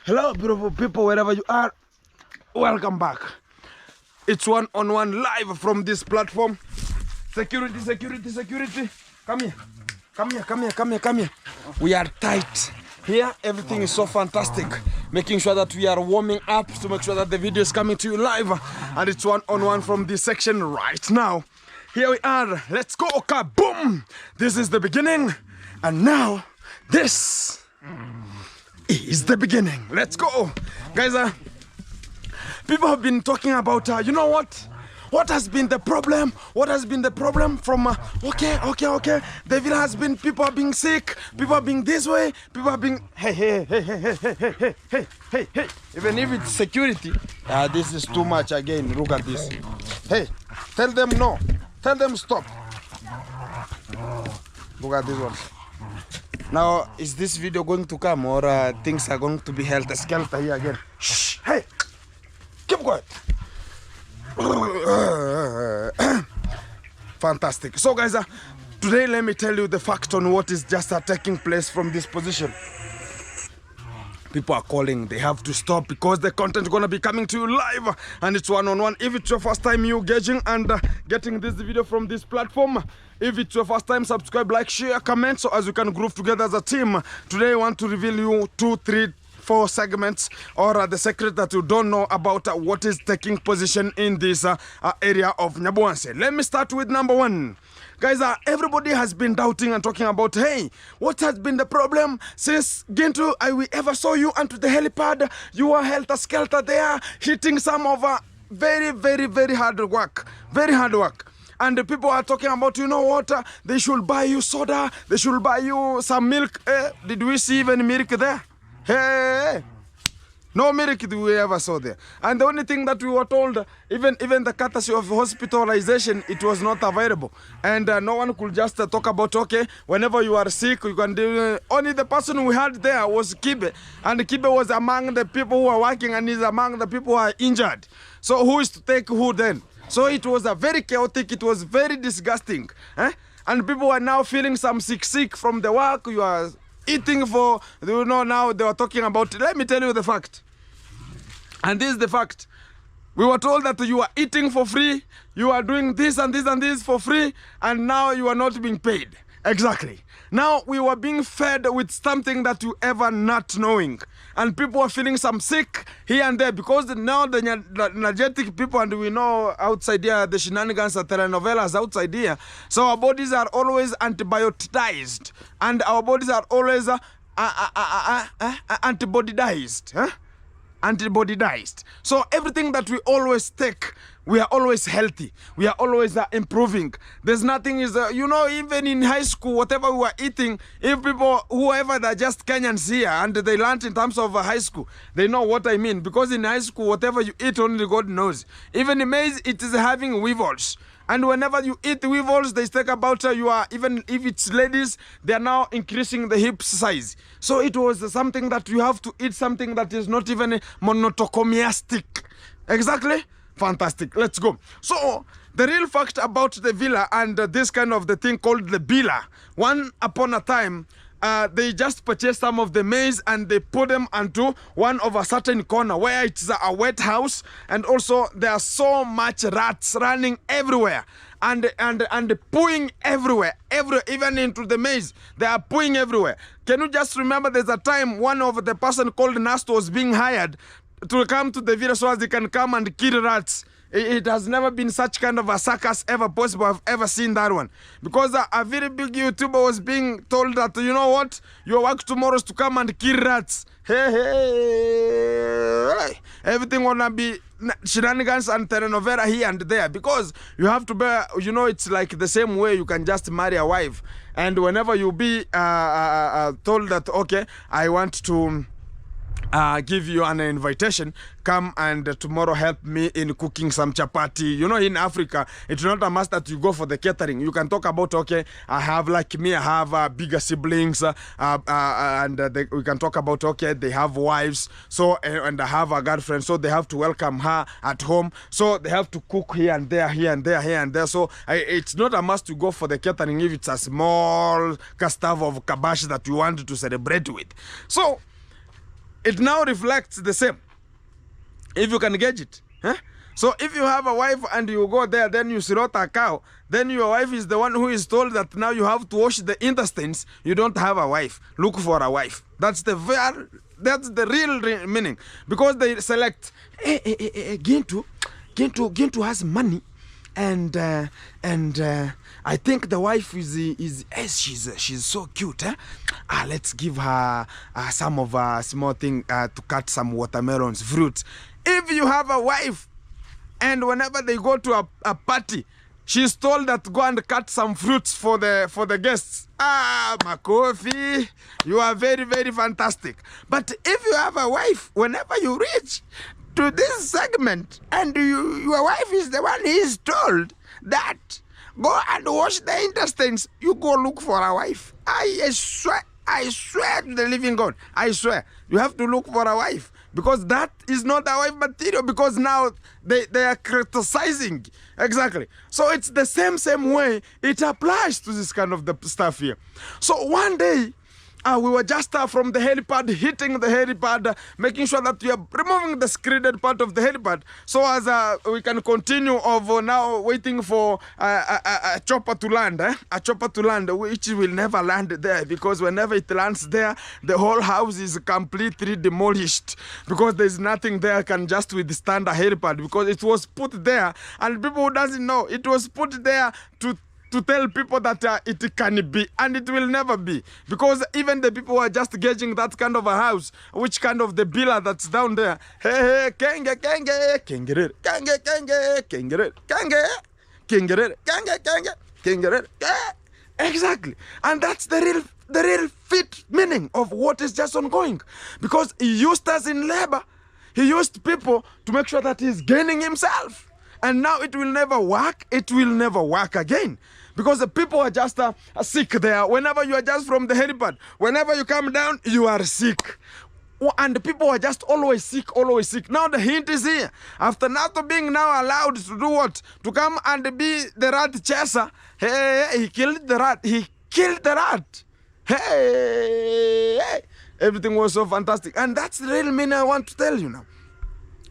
Hello, beautiful people, wherever you are. Welcome back. It's one-on-one live from this platform. Security, security, security. Come here. Come here, come here, come here, come here. We are tight. Here, everything is so fantastic. Making sure that we are warming up to make sure that the video is coming to you live. And it's one-on-one from this section right now. Here we are. Let's go. Kaboom! This is the beginning. And now, this is the beginning. Let's go. Guys, people have been talking about, you know what? What has been the problem? What has been the problem from, okay. The villa has been, people are being sick, people are being this way, people are being, hey. Even if it's security, this is too much again. Look at this. Hey, tell them no. Tell them stop. Look at this one. Now, is this video going to come or things are going to be held skelter here again? Shh, hey, keep quiet. Fantastic. So guys, today let me tell you the fact on what is just taking place from this position. People are calling, they have to stop because the content is going to be coming to you live and it's one-on-one. If it's your first time you engaging and getting this video from this platform, if it's your first time, subscribe, like, share, comment so as we can group together as a team. Today I want to reveal you 2, 3, 4 segments or the secret that you don't know about what is taking position in this area of Nyabuanse. Let me start with number 1. Guys, everybody has been doubting and talking about, hey, what has been the problem since Gintu, we ever saw you onto the helipad? You were helter-skelter there, hitting some of very hard work. Very hard work. And the people are talking about, you know what, they should buy you soda, they should buy you some milk. Did we see even milk there? Hey! No milk did we ever saw there. And the only thing that we were told, even the courtesy of hospitalization, it was not available. And no one could just talk about, okay, whenever you are sick, you can do... Only the person we had there was Kibe. And Kibe was among the people who are working and is among the people who are injured. So who is to take who then? So it was a very chaotic, it was very disgusting. And people are now feeling some sick from the work. You are eating for, you know, now they are talking about, let me tell you the fact. And this is the fact. We were told that you are eating for free, you are doing this and this and this for free, and now you are not being paid. Exactly. Now we were being fed with something that you ever not knowing. And people are feeling some sick here and there because now the energetic people, and we know outside here, the shenanigans, the telenovelas outside here. So our bodies are always antibioticized. And our bodies are always antibodized. Antibodized. So everything that we always take, we are always healthy. We are always improving. There's nothing is, you know, even in high school, whatever we were eating, if people, whoever, they're just Kenyans here and they learned in terms of high school, they know what I mean. Because in high school, whatever you eat, only God knows. Even in maize, it is having weevils. And whenever you eat weevils, they talk about you are, even if it's ladies, they are now increasing the hip size. So it was something that you have to eat something that is not even monotocomiastic. Exactly? Fantastic. Let's go. So the real fact about the villa and this kind of the thing called the villa, one upon a time, they just purchased some of the maize and they put them onto one of a certain corner where it's a wet house, and also there are so much rats running everywhere and pooing everywhere, even into the maize. They are pooing everywhere. Can you just remember there's a time one of the person called Nasto was being hired to come to the villa so as they can come and kill rats. It has never been such kind of a circus ever possible. I've ever seen that one. Because a very big YouTuber was being told that, you know what, your work tomorrow is to come and kill rats. Hey. Everything wanna be shenanigans and telenovela here and there. Because you have to bear, you know, it's like the same way you can just marry a wife. And whenever you be told that, okay, I want to give you an invitation, come and tomorrow help me in cooking some chapati. You know, in Africa, it's not a must that you go for the catering. You can talk about, okay, I have, like me, I have bigger siblings, and we can talk about, okay, they have wives, so, and I have a girlfriend, so they have to welcome her at home, so they have to cook here and there, here and there, here and there. So it's not a must to go for the catering if it's a small castave of kabash that you want to celebrate with. So it now reflects the same, if you can gauge it. So if you have a wife and you go there, then you slaughter a cow, then your wife is the one who is told that now you have to wash the intestines. You don't have a wife. Look for a wife. That's the real meaning. Because they select, Gintu has money, and I think the wife she's so cute. Let's give her some of a small thing to cut some watermelons, fruits. If you have a wife, and whenever they go to a party, she's told that go and cut some fruits for the guests. Makofi, you are very, very fantastic. But if you have a wife, whenever you reach to this segment, and your wife is the one who is told that go and wash the intestines, you go look for a wife. I swear to the living God, I swear, you have to look for a wife. Because that is not a wife material, because now they are criticizing. Exactly. So it's the same way it applies to this kind of the stuff here. So one day, we were just from the helipad, hitting the helipad, making sure that we are removing the screeded part of the helipad, so as we can continue of now waiting for a chopper to land, a chopper to land, which will never land there, because whenever it lands there, the whole house is completely demolished, because there's nothing there can just withstand a helipad, because it was put there, and people who doesn't know, it was put there to tell people that it can be, and it will never be, because even the people who are just gauging that kind of a house, which kind of the pillar that's down there, hey, Kenge, Kenge, Kenge, Kenge, Kenge, Kenge, Kenge, Kenge, Kenge, exactly. And that's the real fit meaning of what is just ongoing, because he used us in labor, he used people to make sure that he's gaining himself. And now it will never work. It will never work again. Because the people are just sick there. Whenever you are just from the helipad, whenever you come down, you are sick. And the people are just always sick, always sick. Now the hint is here. After not being now allowed to do what? To come and be the rat chaser. Hey, he killed the rat. He killed the rat. Hey. Everything was so fantastic. And that's the real meaning I want to tell you now.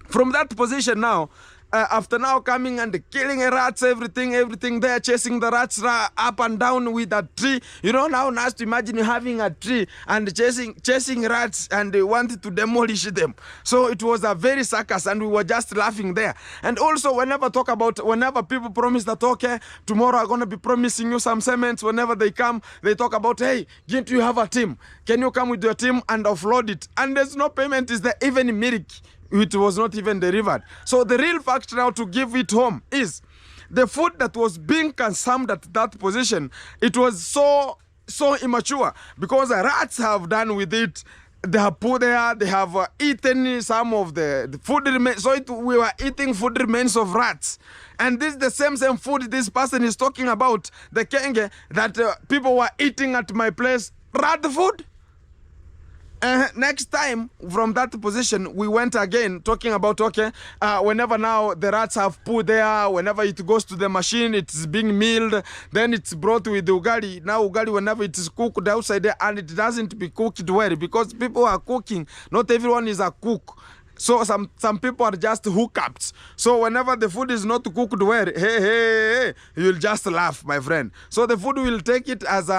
From that position now, after now coming and killing rats, everything there, chasing the rats up and down with a tree. You know, now nice to imagine you having a tree and chasing rats and they wanted to demolish them. So it was a very circus, and we were just laughing there. And also whenever people promise that, okay, tomorrow I'm going to be promising you some cements, whenever they come, they talk about, hey, Gint, you have a team. Can you come with your team and offload it? And there's no payment, is there even milk? It was not even delivered. So the real fact now to give it home is the food that was being consumed at that position, it was so immature, because the rats have done with it. They have put there, they have eaten some of the food remains. So we were eating food remains of rats. And this is the same food this person is talking about, the Kenge, that people were eating at my place, rat food. Next time from that position, we went again talking about, okay, whenever now the rats have put there, whenever it goes to the machine, it's being milled, then it's brought with the ugali. Now ugali, whenever it is cooked outside there, and it doesn't be cooked well, because people are cooking, not everyone is a cook. So some people are just hookups. So whenever the food is not cooked well, hey, you'll just laugh, my friend. So the food will take it as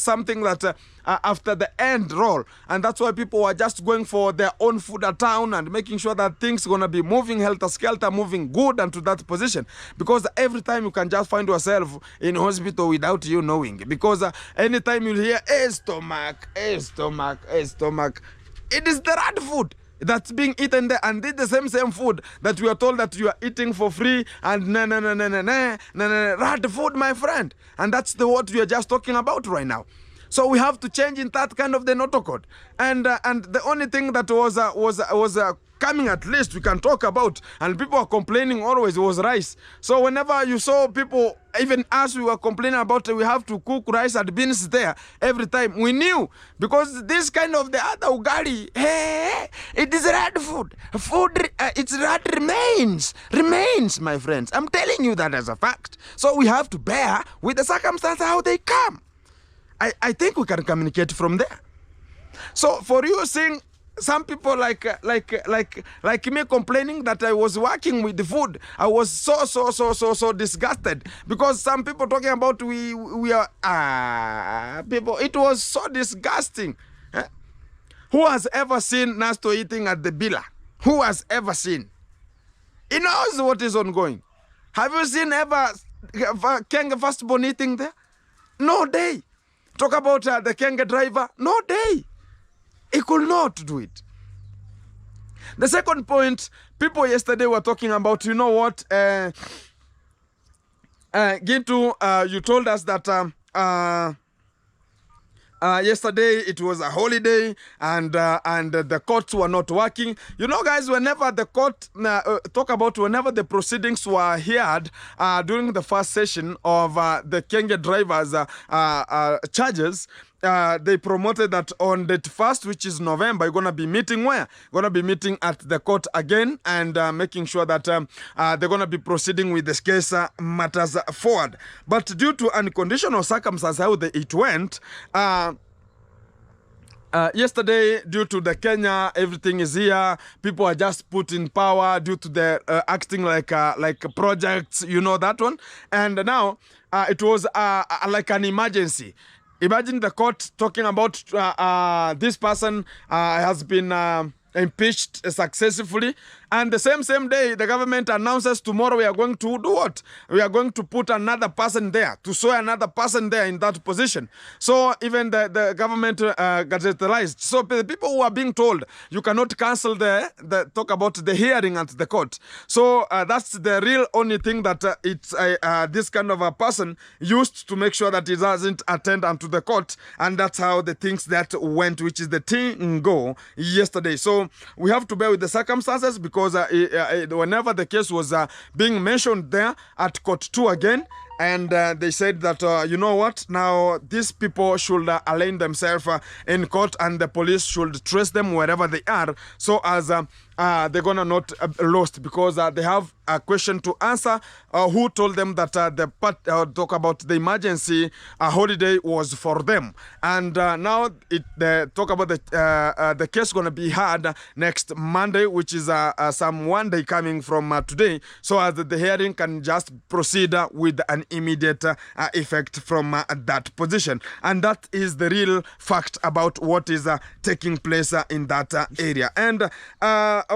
something that after the end roll, and that's why people are just going for their own food at town and making sure that things gonna be moving helter skelter, moving good and to that position. Because every time you can just find yourself in hospital without you knowing. Because anytime you hear stomach, it is the rat food that's being eaten there, and it's the same food that we are told that you are eating for free, and rat food, my friend. And that's what we are just talking about right now. So we have to change in that kind of the noto code. And the only thing that was coming, at least we can talk about, and people are complaining always, was rice. So whenever you saw people, even us, we were complaining about we have to cook rice and beans there every time. We knew, because this kind of the other ugali, hey, it is rat food. It's rat remains, my friends. I'm telling you that as a fact. So we have to bear with the circumstances how they come. I think we can communicate from there. So for you seeing some people like me complaining that I was working with the food. I was so disgusted because some people talking about we are people. It was so disgusting. Who has ever seen Nasto eating at the Bila? Who has ever seen? He knows what is ongoing. Have you seen ever Kenge firstborn eating there? No day. Talk about the Kenge driver? No day. He could not do it. The second point, people yesterday were talking about, you know what, Gintu, you told us that yesterday it was a holiday and the courts were not working. You know, guys, whenever the court whenever the proceedings were heard during the first session of the Kenge drivers charges, they promoted that on the 1st, which is November, you're going to be meeting where? You're going to be meeting at the court again and making sure that they're going to be proceeding with this case matters forward. But due to unconditional circumstances, how it went, yesterday, due to the Kenya, everything is here. People are just put in power due to the acting like projects, you know that one. And now it was like an emergency. Imagine the court talking about this person has been impeached successfully, and the same day the government announces tomorrow we are going to do what? We are going to put another person there, to show another person there in that position. So even the government gazetterized. So the people who are being told you cannot cancel the talk about the hearing at the court. So that's the real only thing that it's this kind of a person used to make sure that it doesn't attend unto the court, and that's how the things that went, which is the thing go yesterday. So we have to bear with the circumstances, because whenever the case was being mentioned there at court 2 again, and they said that, you know what, now these people should align themselves in court, and the police should trace them wherever they are, so as they're gonna not lost, because they have a question to answer. Who told them that the part talk about the emergency holiday was for them? And now they talk about the case gonna be heard next Monday, which is some one day coming from today, so as the hearing can just proceed with an immediate effect from that position. And that is the real fact about what is taking place in that area. And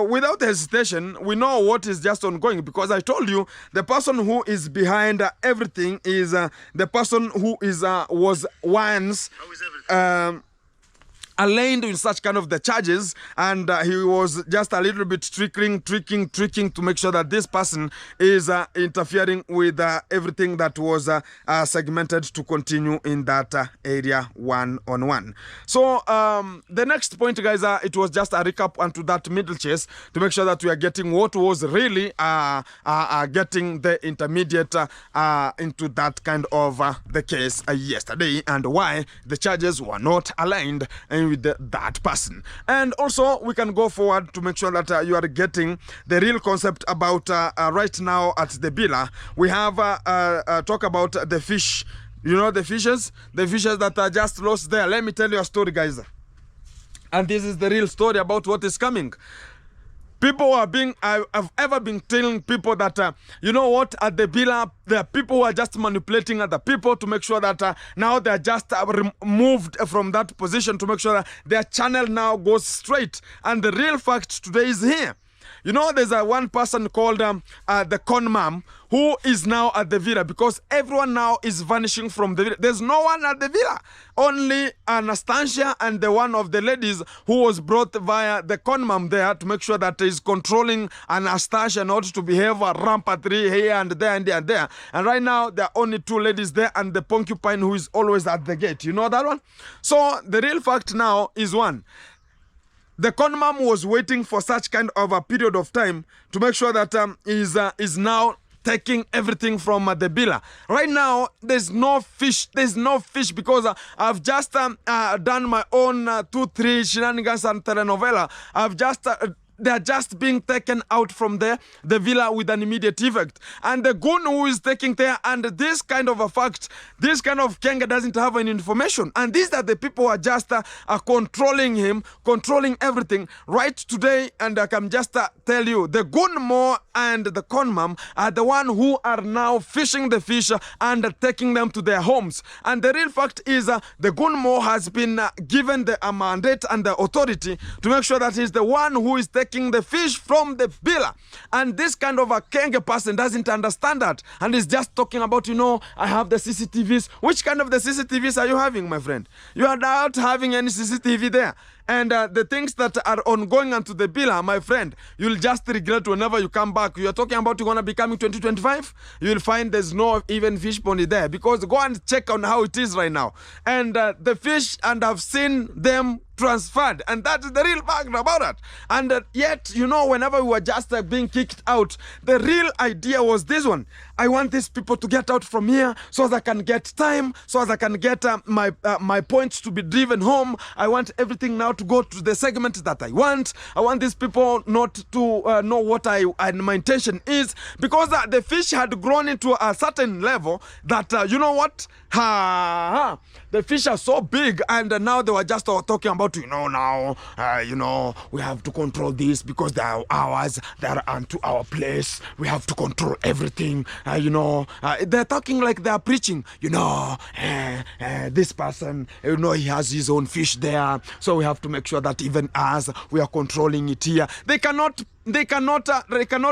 without hesitation, we know what is just ongoing, because I told you the person who is behind everything is the person who is was once aligned with such kind of the charges, and he was just a little bit tricking to make sure that this person is interfering with everything that was segmented to continue in that area one-on-one. So the next point, guys, it was just a recap onto that middle chase to make sure that we are getting what was really getting the intermediate into that kind of the case yesterday, and why the charges were not aligned with that person. And also we can go forward to make sure that you are getting the real concept about right now at the Bila. We have talk about the fish. You know the fishes that are just lost there. Let me tell you a story, guys, and this is the real story about what is coming. People are being, I've ever been telling people that, you know what, at the Bila, there are people who are just manipulating other people to make sure that now they're just removed from that position to make sure that their channel now goes straight. And the real fact today is here. You know, there's one person called the con mom who is now at the villa, because everyone now is vanishing from the villa. There's no one at the villa. Only Anastasia and the one of the ladies who was brought via the con mom there to make sure that is controlling Anastasia not to behave rampantly here and there and there and there. And right now, there are only 2 ladies there and the porcupine who is always at the gate. You know that one? So the real fact now is one. The con mom was waiting for such kind of a period of time to make sure that is now taking everything from the Bila. Right now, there's no fish. There's no fish because I've just done my own 2-3 shenanigans and telenovela. I've just they are just being taken out from the villa with an immediate effect. And the goon who is taking there, and this kind of a fact, this kind of Kenge doesn't have any information. And these are the people who are just controlling him, controlling everything right today. And I can just tell you, the goon mo and the conmam are the one who are now fishing the fish and taking them to their homes. And the real fact is the goon mo has been given the mandate and the authority to make sure that he's the one who is taking the fish from the villa. And this kind of a Kenge person doesn't understand that, and is just talking about, I have the CCTVs. Which kind of the CCTVs are you having, my friend? You are not having any CCTV there. And the things that are ongoing onto the villa, my friend, you'll just regret whenever you come back. You are talking about you're going to be coming 2025. You'll find there's no even fish pond there, because go and check on how it is right now. And the fish, and I've seen them transferred, and that is the real fact about it. And yet, whenever we were just being kicked out, the real idea was this one: I want these people to get out from here so as I can get time, so as I can get my points to be driven home. I want everything now to go to the segment that I want. I want these people not to know what my intention is, because the fish had grown into a certain level that the fish are so big, and now they were just talking about, now we have to control this because they are ours, they are unto our place, we have to control everything. They're talking like they are preaching. This person, he has his own fish there, so we have to make sure that even us, we are controlling it here. They cannot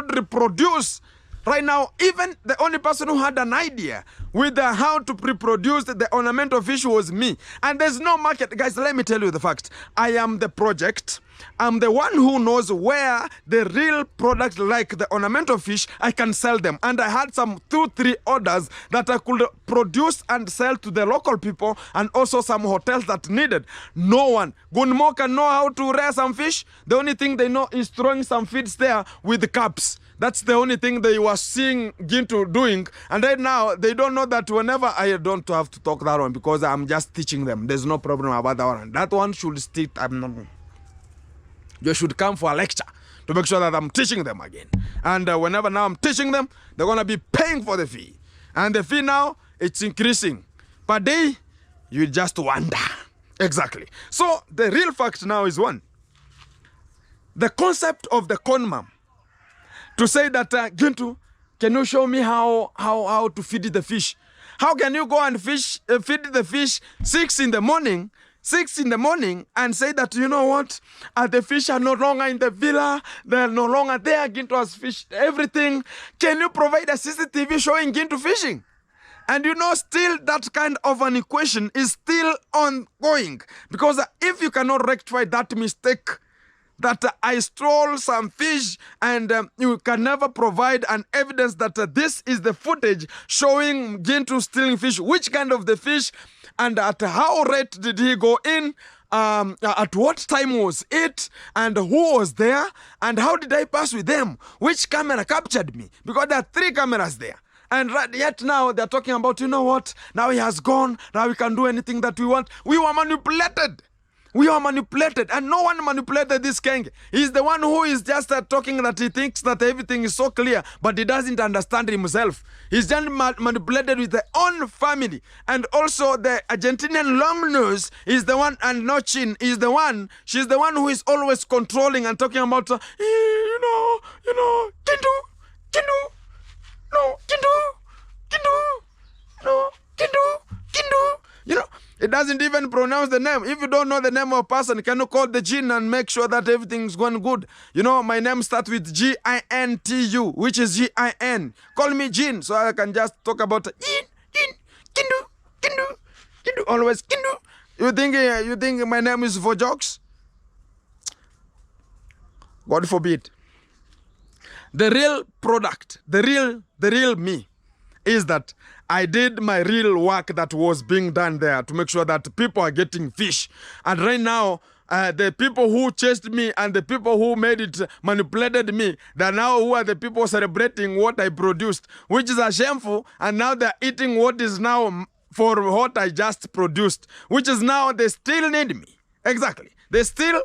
reproduce. Right now, even the only person who had an idea with how to reproduce the ornamental fish was me. And there's no market. Guys, let me tell you the fact. I am the project. I'm the one who knows where the real product, like the ornamental fish, I can sell them. And I had some 2-3 orders that I could produce and sell to the local people, and also some hotels that needed. No one. Gunmo can know how to rear some fish. The only thing they know is throwing some feeds there with the cups. That's the only thing they were seeing Gintu doing. And right now, they don't know that whenever I don't have to talk that one, because I'm just teaching them. There's no problem about that one. That one should stick. You should come for a lecture to make sure that I'm teaching them again. And whenever now I'm teaching them, they're going to be paying for the fee. And the fee now, it's increasing. Per day, you just wonder. Exactly. So the real fact now is one. The concept of the conmam, to say that, Gintu, can you show me how to feed the fish? How can you go and feed the fish 6 in the morning, and say that, the fish are no longer in the villa, they're no longer there, Gintu has fished everything. Can you provide a CCTV showing Gintu fishing? And still that kind of an equation is still ongoing. Because if you cannot rectify that mistake, that I stole some fish, and you can never provide an evidence that this is the footage showing Gintu stealing fish, which kind of the fish, and at how rate did he go in, at what time was it, and who was there, and how did I pass with them, which camera captured me, because there are 3 cameras there. And yet now they're talking about, now he has gone, now we can do anything that we want. We were manipulated. We are manipulated, and no one manipulated this Kenge. He's the one who is just talking that he thinks that everything is so clear, but he doesn't understand himself. He's just manipulated with their own family. And also the Argentinian long nose is the one, and no chin is the one. She's the one who is always controlling and talking about, Kindu, it doesn't even pronounce the name. If you don't know the name of a person, can you call the Jin and make sure that everything's going good? My name starts with Gintu, which is Gin. Call me Jin, so I can just talk about Kindu, always Kindu. You think my name is for jokes? God forbid. The real product, the real me, is that I did my real work that was being done there to make sure that people are getting fish. And right now, the people who chased me and the people who manipulated me, they're now who are the people celebrating what I produced, which is shameful. And now they're eating what is now for what I just produced, which is now they still need me. Exactly. They're still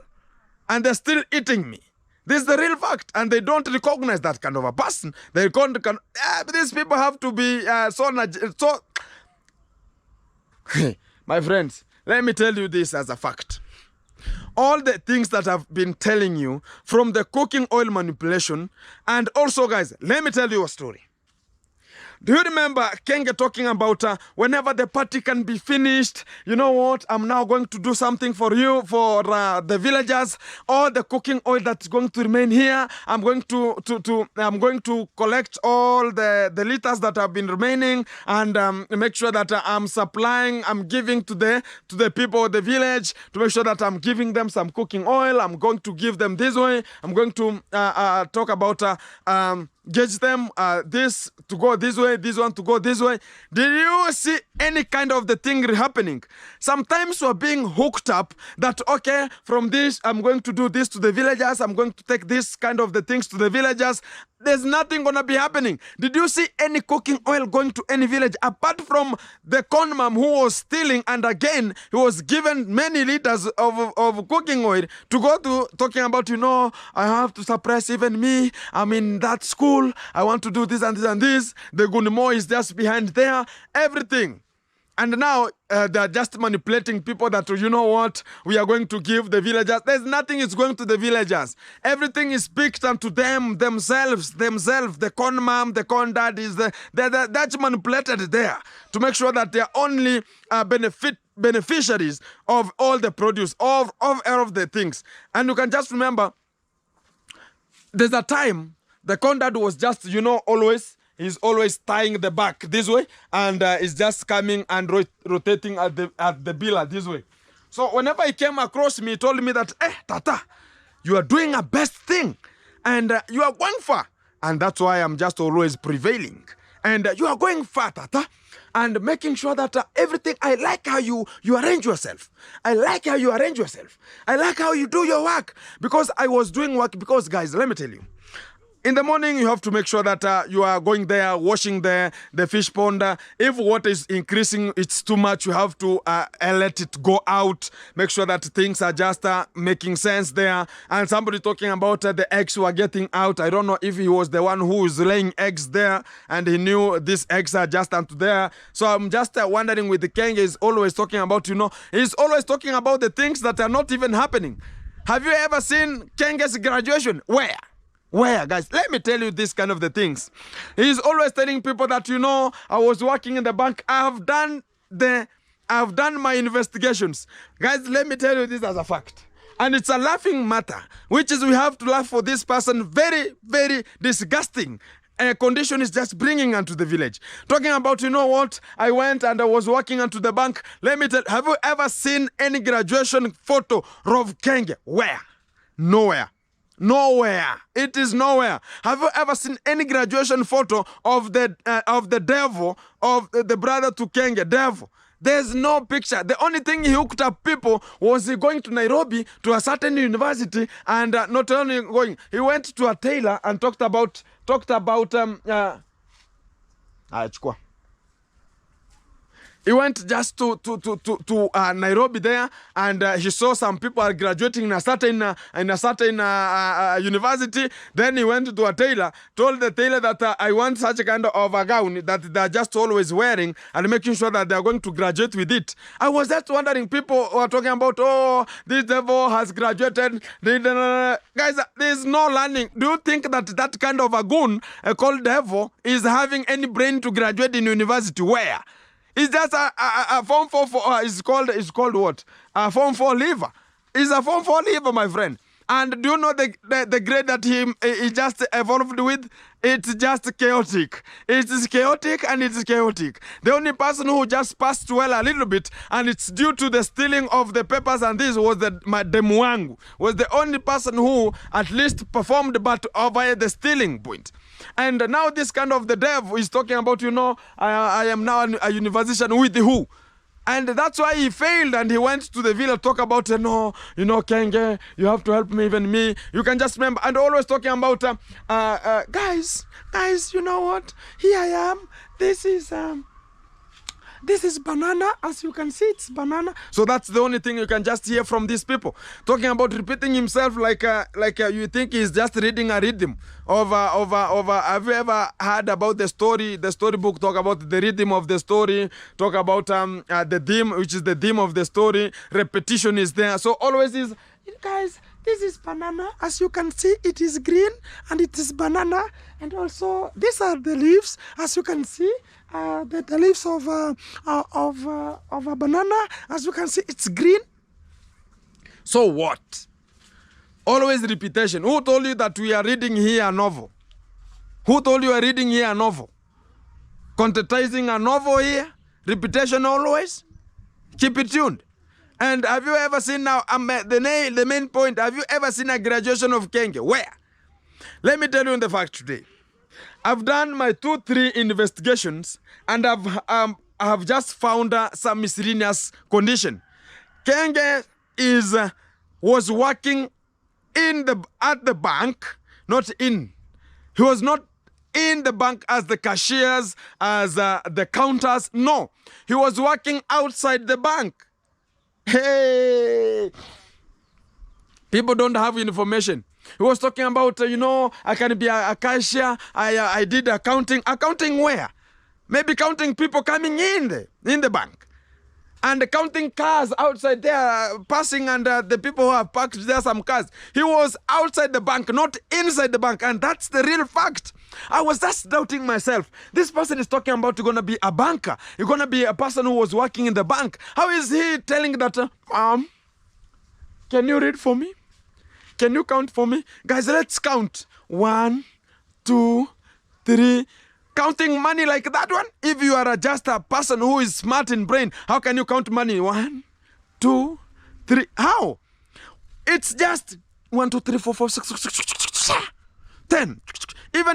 eating me. This is the real fact, and they don't recognize that kind of a person. They these people have to be so. My friends, let me tell you this as a fact. All the things that I've been telling you, from the cooking oil manipulation, and also, guys, let me tell you a story. Do you remember Kenge talking about whenever the party can be finished, you know what, I'm now going to do something for you, for the villagers, all the cooking oil that's going to remain here, I'm going to collect all the liters that have been remaining, and make sure that I'm giving to the people of the village, to make sure that I'm giving them some cooking oil. I'm going to give them this way. I'm going to talk about gauge them, this to go this way, this one to go this way. Did you see any kind of the thing happening? Sometimes we're being hooked up that, okay, from this, I'm going to do this to the villagers, I'm going to take this kind of the things to the villagers. There's nothing gonna be happening. Did you see any cooking oil going to any village apart from the conman who was stealing, and again he was given many liters of cooking oil to go to talking about, you know, I have to suppress even me, I'm in that school, I want to do this and this and this. The Gunimo is just behind there, everything. And now they're just manipulating people that, you know what, we are going to give the villagers. There's nothing is going to the villagers. Everything is picked unto themselves. The con mom, the con dad is that's manipulated there to make sure that they're only beneficiaries of all the produce, of all of the things. And you can just remember, there's a time the con dad was just, you know, he's always tying the back this way, and is just coming and rotating at the biller this way. So whenever he came across me, he told me that, Tata, you are doing a best thing, and you are going far. And that's why I'm just always prevailing. And you are going far, Tata, and making sure that everything, I like how you arrange yourself. I like how you arrange yourself. I like how you do your work. Because I was doing work, because guys, let me tell you, in the morning, you have to make sure that you are going there, washing the fish pond. If water is increasing, it's too much, you have to let it go out. Make sure that things are just making sense there. And somebody talking about the eggs who are getting out. I don't know if he was the one who is laying eggs there and he knew these eggs are just unto there. So I'm just wondering with the Kenge, is always talking about, you know, he's always talking about the things that are not even happening. Have you ever seen Kenge's graduation? Where, guys? Let me tell you this kind of the things. He's always telling people that, you know, I was working in the bank. I've done my investigations. Guys, let me tell you this as a fact. And it's a laughing matter, which is we have to laugh for this person. Very, very disgusting condition is just bringing onto the village. Talking about, you know what, I went and I was working onto the bank. Let me tell you, have you ever seen any graduation photo of Kenge? Where? Nowhere. It is nowhere. Have you ever seen any graduation photo of the devil, of the brother to Kenge, devil? There's no picture. The only thing he hooked up people was he going to Nairobi to a certain university, and not only going, he went to a tailor and talked about he went just to Nairobi there, and he saw some people are graduating in a certain university. Then he went to a tailor, told the tailor that I want such a kind of a gown that they're just always wearing, and making sure that they're going to graduate with it. I was just wondering, people were talking about, oh, this devil has graduated. Guys, there's no learning. Do you think that kind of a goon called devil is having any brain to graduate in university? Where? It's just a form 4 it's called what? A form 4 lever. It's a form 4 lever, my friend. And do you know the grade that he just evolved with? It's just chaotic. It is chaotic, and it's chaotic. The only person who just passed well a little bit, and it's due to the stealing of the papers and this, was the Mwangu. Was the only person who at least performed, but over the stealing point. And now this kind of the devil is talking about, you know, I am now a university with who? And that's why he failed, and he went to the villa, talk about, no, you know, Kenge, you have to help me, even me. You can just remember, and always talking about, guys, you know what? Here I am. This is, This is banana. As you can see, it's banana. So that's the only thing you can just hear from these people. Talking about repeating himself like you think he's just reading a rhythm of have you ever heard about the storybook talk about the rhythm of the story, talk about the theme, which is the theme of the story. Repetition is there. So always is, guys, this is banana. As you can see, it is green and it is banana. And also, these are the leaves. As you can see, the leaves of a banana. As you can see, it's green. So what? Always repetition. Who told you that we are reading here a novel? Who told you are reading here a novel? Contentizing a novel here? Repetition always? Keep it tuned. And have you ever seen now, the main point, have you ever seen a graduation of Kenge? Where? Let me tell you the fact today. I've done my 2-3 investigations and I've just found some miscellaneous condition. Kenge was working at the bank, not in. He was not in the bank as the cashiers, as the counters. No, he was working outside the bank. Hey, people don't have information. He was talking about, I can be a cashier. I did accounting. Accounting where? Maybe counting people coming in the bank. And counting cars outside there passing, and the people who have parked there some cars. He was outside the bank, not inside the bank. And that's the real fact. I was just doubting myself. This person is talking about you're going to be a banker. You're going to be a person who was working in the bank. How is he telling that, can you read for me? Can you count for me? Guys, let's count. 1, 2, 3. Counting money like that one? If you are just a person who is smart in brain, how can you count money? 1, 2, 3. How? It's just 1, 2, 3, 4, 5, 6, 7, 8, 10.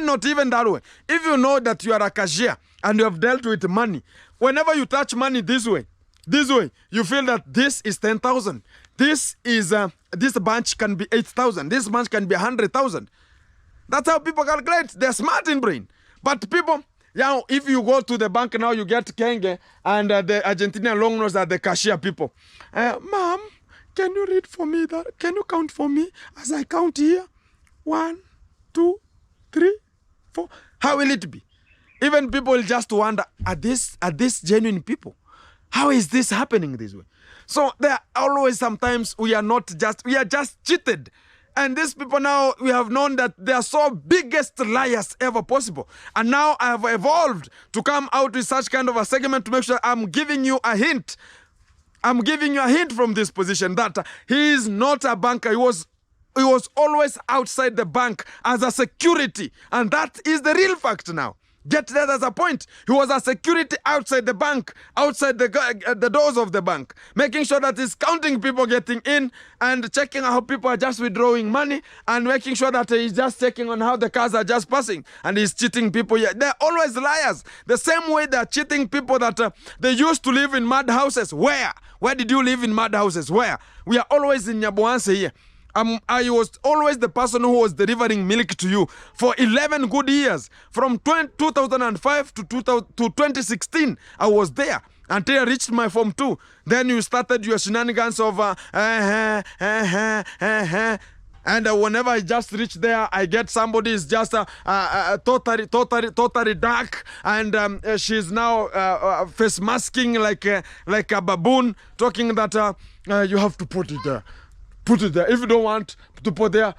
Not even that way. If you know that you are a cashier and you have dealt with money, whenever you touch money this way, you feel that this is 10,000. This bunch can be 8,000. This bunch can be 100,000. That's how people calculate. They're smart in brain. But people, if you go to the bank now, you get Kenge and the Argentinian long nose are the cashier people. Ma'am, can you read for me that? Can you count for me as I count here? 1, 2, 3, 4. How will it be? Even people will just wonder, are these genuine people? How is this happening this way? So there are always sometimes we are just cheated. And these people now, we have known that they are so biggest liars ever possible. And now I have evolved to come out with such kind of a segment to make sure I'm giving you a hint. I'm giving you a hint from this position that he is not a banker. He was always outside the bank as a security. And that is the real fact now. Get that as a point. He was a security outside the bank, outside the doors of the bank, making sure that he's counting people getting in and checking how people are just withdrawing money and making sure that he's just checking on how the cars are just passing and he's cheating people. Yeah, they're always liars. The same way they're cheating people that they used to live in mud houses. Where? Where did you live in mud houses? Where? We are always in nyab here. I was always the person who was delivering milk to you for 11 good years. From 2005 to 2016, I was there until I reached my Form 2. Then you started your shenanigans of and whenever I just reach there, I get somebody is just totally dark, and she's now face masking like a baboon, talking that you have to put it there. Put it there. If you don't want to put there,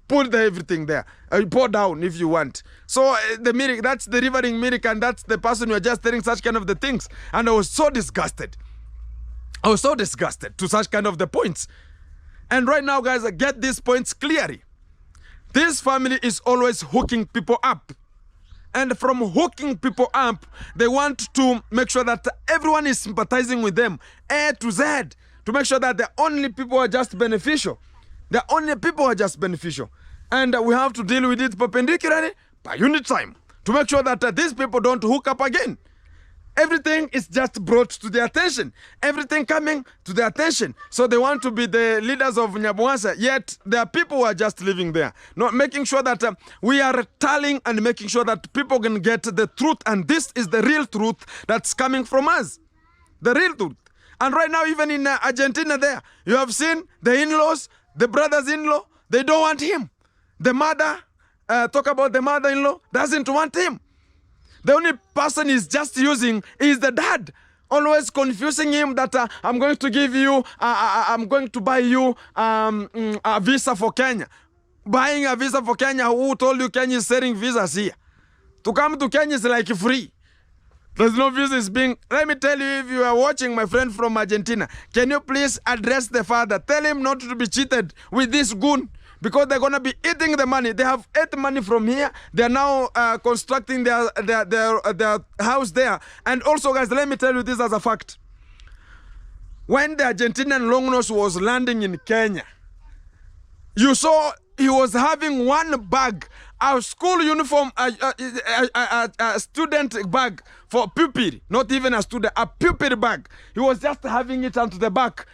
put everything there. Pour down if you want. So the milk, that's delivering milk, and that's the person who are just telling such kind of the things. And I was so disgusted. To such kind of the points. And right now, guys, I get these points clearly. This family is always hooking people up. And from hooking people up, they want to make sure that everyone is sympathizing with them, A to Z. To make sure that the only people are just beneficial. And we have to deal with it perpendicularly by unit time. To make sure that these people don't hook up again. Everything is just brought to their attention. Everything coming to their attention. So they want to be the leaders of Nyabwasa, yet there are people who are just living there. Not making sure that we are telling and making sure that people can get the truth. And this is the real truth that's coming from us. The real truth. And right now, even in Argentina there, you have seen the in-laws, the brothers-in-law, they don't want him. The mother, talk about the mother-in-law, doesn't want him. The only person he's just using is the dad. Always confusing him that I'm going to give you, I'm going to buy you a visa for Kenya. Buying a visa for Kenya, who told you Kenya is selling visas here? To come to Kenya is like free. There's no visas being... Let me tell you, if you are watching, my friend from Argentina, can you please address the father? Tell him not to be cheated with this goon. Because they're going to be eating the money. They have ate money from here. They're now constructing their house there. And also, guys, let me tell you this as a fact. When the Argentinian longnose was landing in Kenya, you saw he was having one bag, a school uniform, a student bag for pupil. Not even a student, a pupil bag. He was just having it onto the back.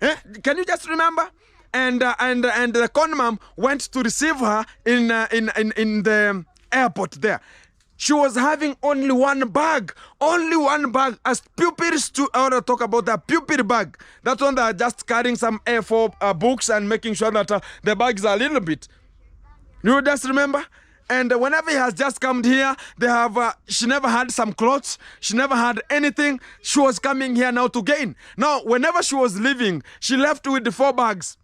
Eh? Can you just remember? And the conman went to receive her in the airport there. She was having only one bag, as pupils to talk about the pupil bag. That one that are just carrying some A4 books and making sure that the bags are a little bit. You just remember? And whenever he has just come here, they have, she never had some clothes. She never had anything. She was coming here now to gain. Now, whenever she was leaving, she left with the 4 bags.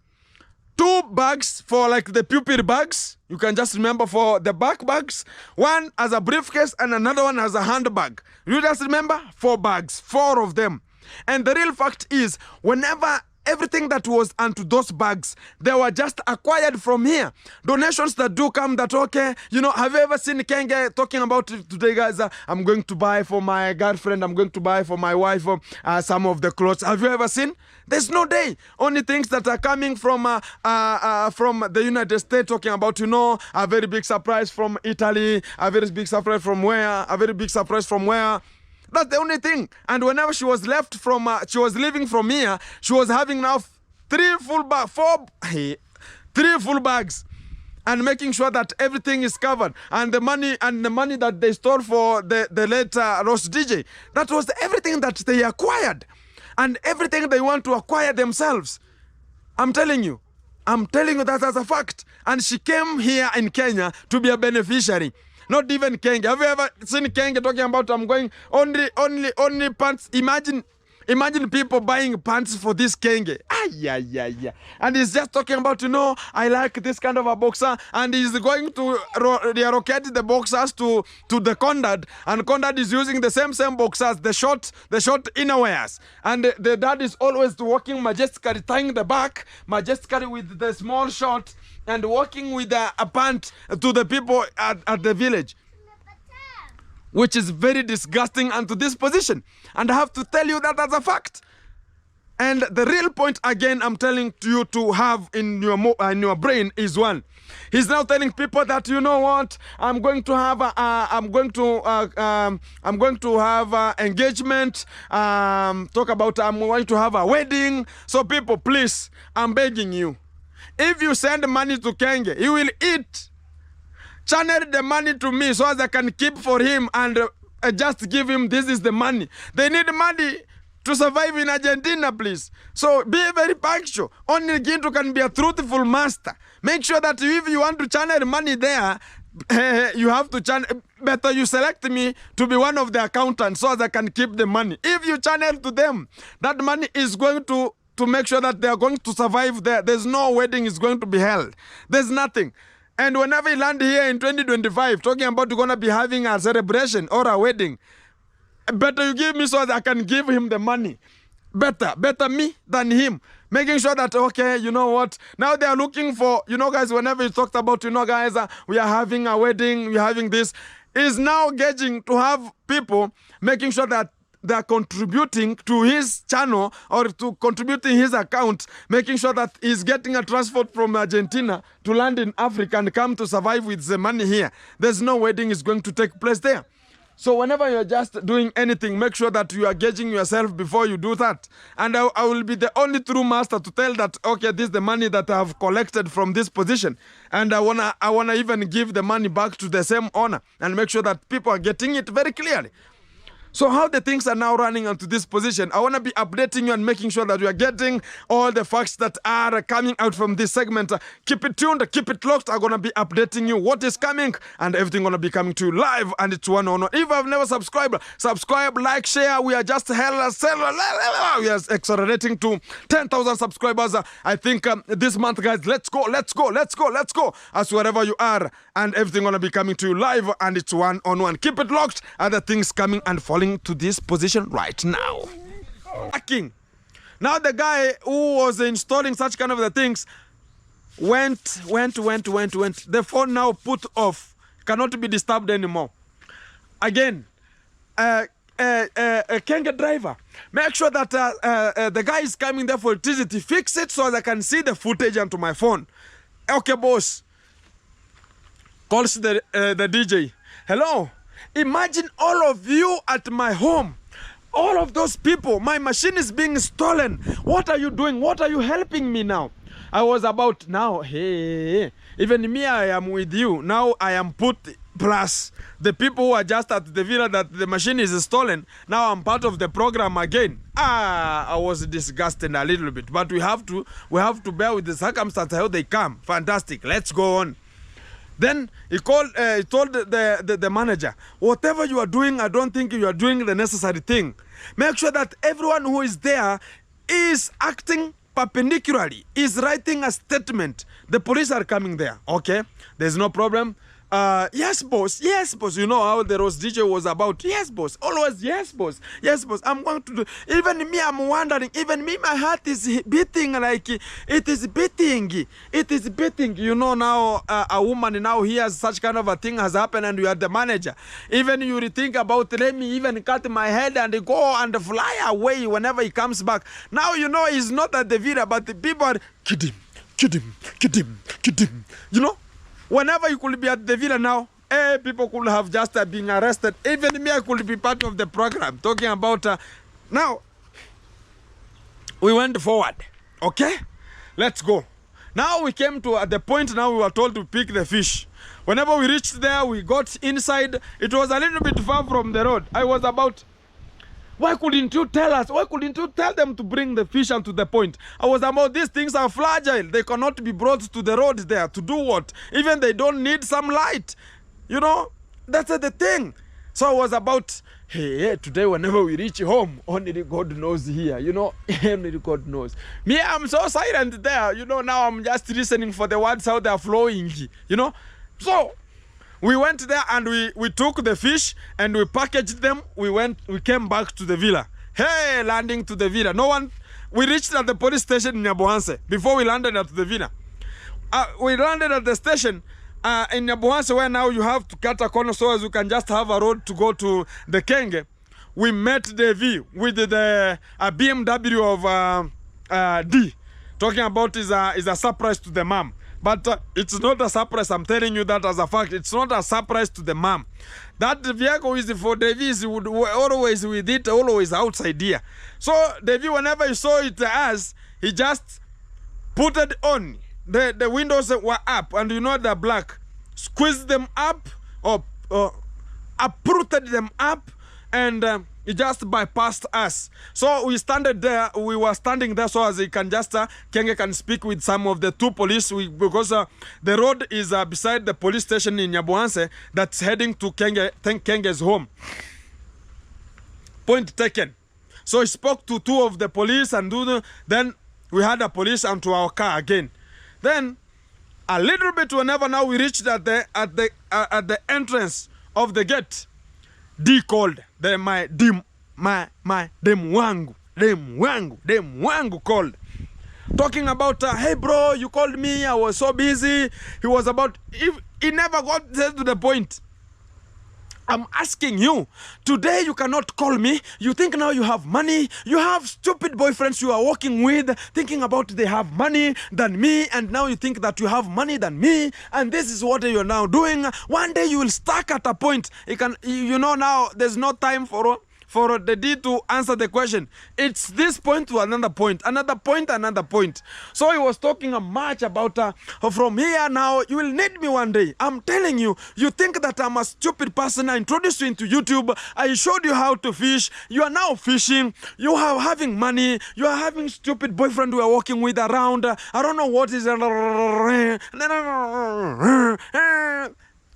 2 bags for like the pupil bags. You can just remember for the back bags. One as a briefcase and another one as a handbag. You just remember 4 bags, 4 of them. And the real fact is, whenever everything that was onto those bags, they were just acquired from here. Donations that do come that, okay, you know, have you ever seen Kenge talking about today, guys, I'm going to buy for my girlfriend, I'm going to buy for my wife some of the clothes. Have you ever seen? There's no day. Only things that are coming from the United States, talking about, you know, a very big surprise from Italy, a very big surprise from where, a very big surprise from where. That's the only thing. And whenever she was left from, she was leaving from here, she was having now 3 full bags, and making sure that everything is covered. And the money that they stored for the late Ross DJ, that was everything that they acquired, and everything they want to acquire themselves. I'm telling you that as a fact. And she came here in Kenya to be a beneficiary. Not even Kenge. Have you ever seen Kenge talking about I'm going only pants? Imagine people buying pants for this Kenge. Yeah. And he's just talking about, you know, I like this kind of a boxer, and he's going to relocate the boxers to the Condad, and Condad is using the same boxers, the short innerwears. And the dad is always walking majestically, tying the back majestically with the small short, and walking with a pant to the people at the village, which is very disgusting unto this position. And I have to tell you that as a fact. And the real point, again, I'm telling you to have in your brain is one. He's now telling people that, you know what, I'm going to have engagement. Talk about I'm going to have a wedding. So people, please, I'm begging you. If you send money to Kenge, he will eat. Channel the money to me so as I can keep for him and just give him, this is the money. They need money to survive in Argentina, please. So be very punctual. Only Ginto can be a truthful master. Make sure that if you want to channel money there, you have to channel. Better you select me to be one of the accountants so as I can keep the money. If you channel to them, that money is going to make sure that they are going to survive there. There's no wedding is going to be held. There's nothing. And whenever he land here in 2025, talking about you're going to be having a celebration or a wedding, better you give me so that I can give him the money. Better me than him. Making sure that, okay, you know what, now they are looking for, you know, guys, whenever you talked about, you know, guys, we are having a wedding, we're having this, is now gauging to have people making sure that they're contributing to his channel or to contributing his account, making sure that he's getting a transport from Argentina to land in Africa and come to survive with the money here. There's no wedding is going to take place there. So whenever you're just doing anything, make sure that you are gauging yourself before you do that. And I will be the only true master to tell that, okay, this is the money that I have collected from this position. And I wanna even give the money back to the same owner and make sure that people are getting it very clearly. So how the things are now running onto this position, I want to be updating you and making sure that you are getting all the facts that are coming out from this segment. Keep it tuned, keep it locked. I'm going to be updating you what is coming, and everything going to be coming to you live, and it's one on one. If I've never subscribed, subscribe, like, share. We are just we are accelerating to 10,000 subscribers. I think this month, guys, let's go. As wherever you are, and everything going to be coming to you live, and it's one on one. Keep it locked. Other things coming and following to this position right now. Now the guy who was installing such kind of the things went. The phone now put off, cannot be disturbed anymore. Again, Kenge driver, make sure that the guy is coming there for electricity. Fix it so I can see the footage onto my phone. Okay, boss. Calls the DJ. Hello. Imagine all of you at my home. All of those people. My machine is being stolen. What are you doing? What are you helping me now? I was about now. Hey, even me, I am with you. Now I am put plus the people who are just at the villa that the machine is stolen. Now I'm part of the program again. I was disgusted a little bit. But we have to bear with the circumstances how they come. Fantastic. Let's go on. Then he told the manager, whatever you are doing, I don't think you are doing the necessary thing. Make sure that everyone who is there is acting perpendicularly, is writing a statement. The police are coming there. Okay, there's no problem. Yes, boss. You know how the Rose DJ was about. Yes, boss. Always, yes, boss. I'm going to do. Even me, I'm wondering. Even me, my heart is beating like it is beating. You know, now a woman now hears such kind of a thing has happened, and you are the manager. Even you think about, let me even cut my head and go and fly away whenever he comes back. Now you know he's not at the villa, but the people are kid him. You know. Whenever you could be at the villa now, people could have just been arrested. Even me, I could be part of the program. Talking about, now, we went forward. Okay? Let's go. Now we came to the point now we were told to pick the fish. Whenever we reached there, we got inside. It was a little bit far from the road. I was about, why couldn't you tell us? Why couldn't you tell them to bring the fish and to the point? I was about, these things are fragile. They cannot be brought to the road there. To do what? Even they don't need some light. You know, that's the thing. So I was about, hey, today whenever we reach home, only God knows here. You know, only God knows. Me, I'm so silent there. You know, now I'm just listening for the words how they're flowing. You know, so we went there and we took the fish and we packaged them. We came back to the villa. Hey, landing to the villa. No one, we reached at the police station in Nyabuhanse before we landed at the villa. We landed at the station in Nyabuhanse where now you have to cut a corner so as you can just have a road to go to the Kenge. We met Devi with the BMW of D. Talking about is a surprise to the mom. But it's not a surprise. I'm telling you that as a fact. It's not a surprise to the mom. That vehicle is for Davis. Would always with it, always outside here. So Davy, whenever he saw it as, he just put it on. The windows were up, and you know they're black. Squeezed them up, or uprooted them up, and it just bypassed us. So we standed there. We were standing there so as he can just Kenge can speak with some of the two police because the road is beside the police station in Nyabuhanse that's heading to Kenge's home. Point taken. So he spoke to two of the police, and then we had a police onto our car again. Then a little bit whenever now we reached at the entrance of the gate, D called. My dem wangu called. Talking about, hey bro, you called me, I was so busy. He was about, he never got to the point. I'm asking you, today you cannot call me. You think now you have money. You have stupid boyfriends you are working with, thinking about they have money than me, and now you think that you have money than me, and this is what you're now doing. One day you will stuck at a point. Now there's no time for the D to answer the question. It's this point to another point, another point, another point. So he was talking much about from here now, you will need me one day. I'm telling you, you think that I'm a stupid person. I introduced you into YouTube. I showed you how to fish. You are now fishing. You are having money. You are having stupid boyfriend you are walking with around. I don't know what is.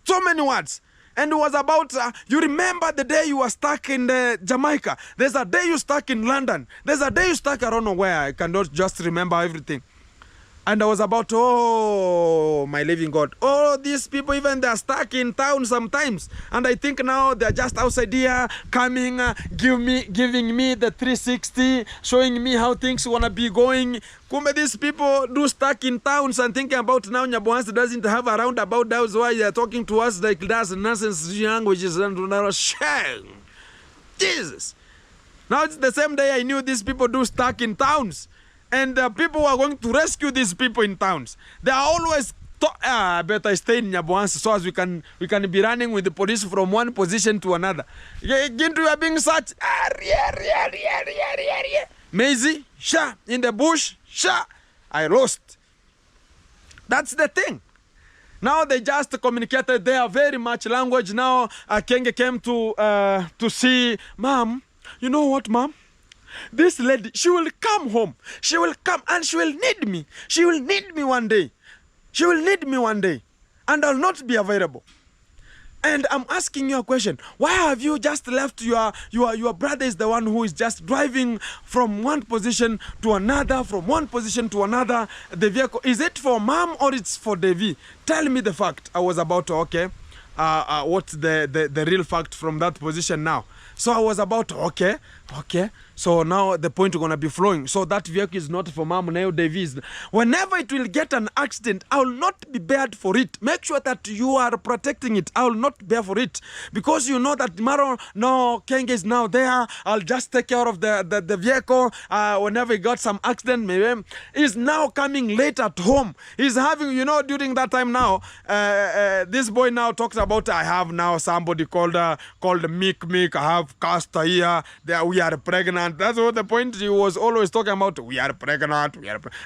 So many words. And it was about, you remember the day you were stuck in Jamaica. There's a day you stuck in London. There's a day you stuck, I don't know where. I cannot just remember everything. And I was about, oh, my living God. Oh, these people, even they're stuck in town sometimes. And I think now they're just outside here, coming, giving me the 360, showing me how things want to be going. Kumbe these people do stuck in towns and thinking about now Nyaboans doesn't have a roundabout. That's why they're talking to us like that's nonsense languages and shame. Jesus. Now it's the same day I knew these people do stuck in towns. And people who are going to rescue these people in towns. They are always better stay in Nyaboans so as we can be running with the police from one position to another. Gintu you are being searched. Maisie, sha, in the bush, sha, I lost. That's the thing. Now they just communicated their very much language. Now Kenge came to see, Mom, you know what, Mom? This lady, she will come home. She will come and she will need me. She will need me one day. She will need me one day. And I'll not be available. And I'm asking you a question. Why have you just left your brother is the one who is just driving from one position to another, from one position to another, the vehicle? Is it for Mom or it's for Devi? Tell me the fact. I was about to, okay, what's the real fact from that position now? So I was about, okay. So now the point is going to be flowing. So that vehicle is not for Mom, now Davies. Whenever it will get an accident, I will not be bared for it. Make sure that you are protecting it. I will not bear for it. Because you know that tomorrow, no, Kenge is now there. I'll just take care of the vehicle. Whenever he got some accident, maybe he's now coming late at home. He's having, during that time now, this boy now talks about, I have now somebody called Mick. I have Castor here. We are pregnant. That's what the point he was always talking about. We are pregnant.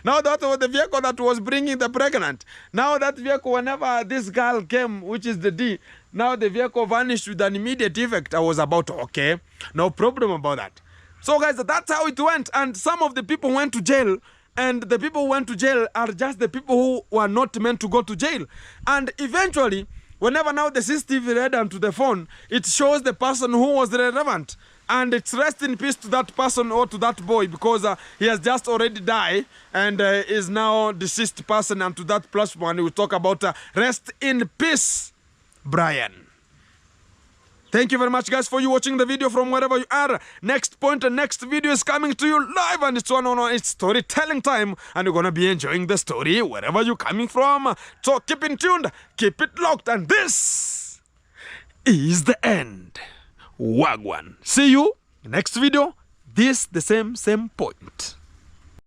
Now that was the vehicle that was bringing the pregnant. Now that vehicle, whenever this girl came, which is the D, now the vehicle vanished with an immediate effect. I was about, okay, no problem about that. So guys, that's how it went. And some of the people went to jail. And the people who went to jail are just the people who were not meant to go to jail. And eventually, whenever now the CCTV read onto the phone, it shows the person who was relevant. And it's rest in peace to that person or to that boy because he has just already died and is now deceased person. And to that plus one, we talk about rest in peace, Brian. Thank you very much, guys, for you watching the video from wherever you are. Next point and next video is coming to you live, and it's it's storytelling time, and you're gonna be enjoying the story wherever you're coming from. So keep in tuned, keep it locked, and this is the end. Wagwan. See you next video. This the same point.